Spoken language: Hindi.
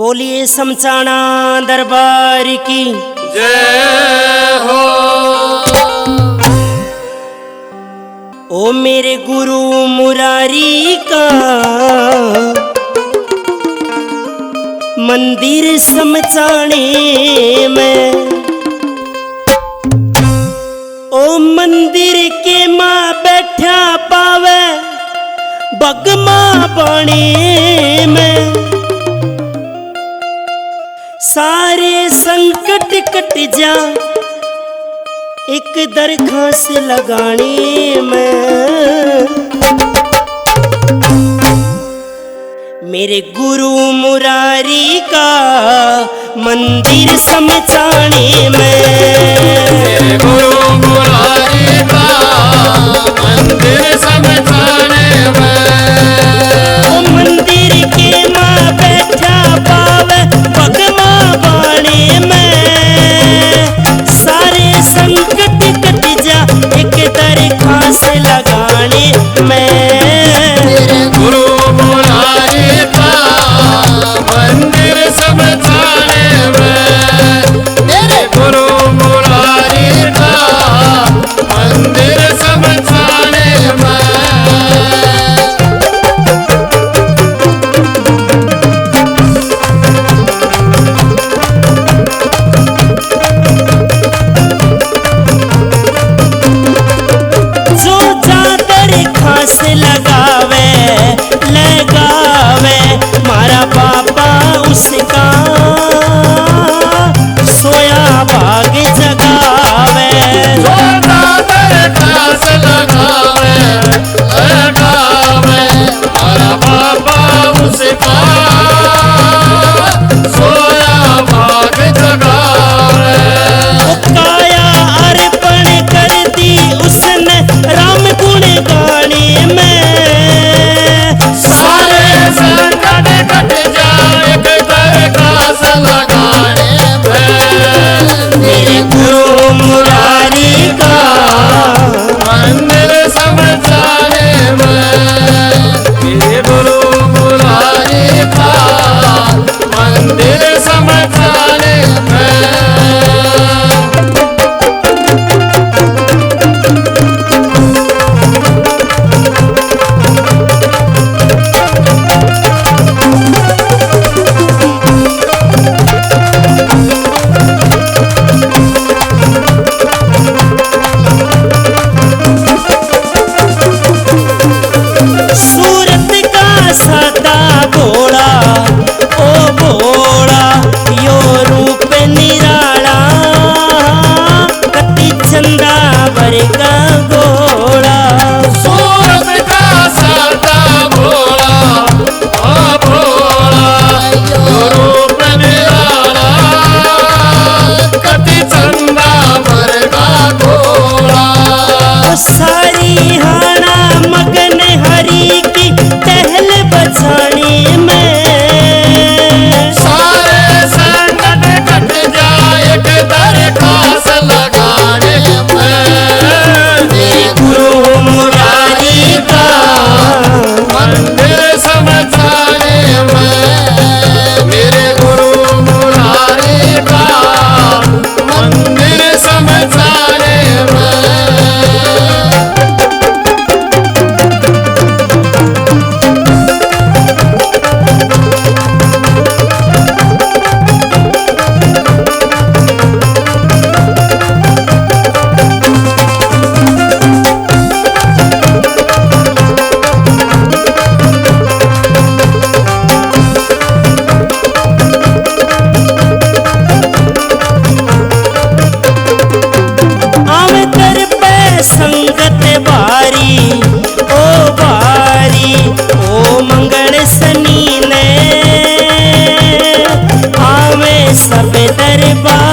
बोलिए समचाना दरबार की जय हो। ओ मेरे गुरु मुरारी का मंदिर समचाने में, ओ मंदिर के माँ बैठा पावे बगमा बने में, सारे संकट कट जा एक दरखास्त लगाने में। मेरे गुरु मुरारी का मंदिर समचाने में, मेरे गुरु मुरारी का मंदिर समचाने में, ओ मंदिर के माँ बैठा पावे पगमा बाणे में, सारे संकट कट जा एक दरखास्त लगाने में। मेरे गुरु मुरारी का मंदिर समचाने में, मेरे गुरु मुरारी का मंदिर समचाने में। खास लगावे लगावे मारा पापा उसका सोया भाग जगावे, खास लगावे लगावे मारा पापा उसका सोया भाग जगावे। काया अर्पण कर दी उसने राम गुण गाने में, सारे संकट कट जाए दरखास्त लगाने में। मेरे गुरु मुरारी का मंदिर समझाने में, मेरे गुरु मुरारी का मंदिर समझाने में। सूरत का सादा घोड़ा ओ भोला यो रूप निराला, कति चंदा वर्गा घोड़ा। सूरत का सादा भोला ओ भोला यो रूप निराला, कति चंदा वर्गा घोड़ा। सारी हाना मगन हरी की टहल बचाने में, सारे संकट कट जाए दरखास्त लगाने में। मेरे गुरु मुरारी का मंदिर समझाने में, मेरे गुरु मुरारी का मंदिर समझाने में। आवे कर पे संगत बारी ओ बारी ओ मंगल शनि ने, आवे सब दरबार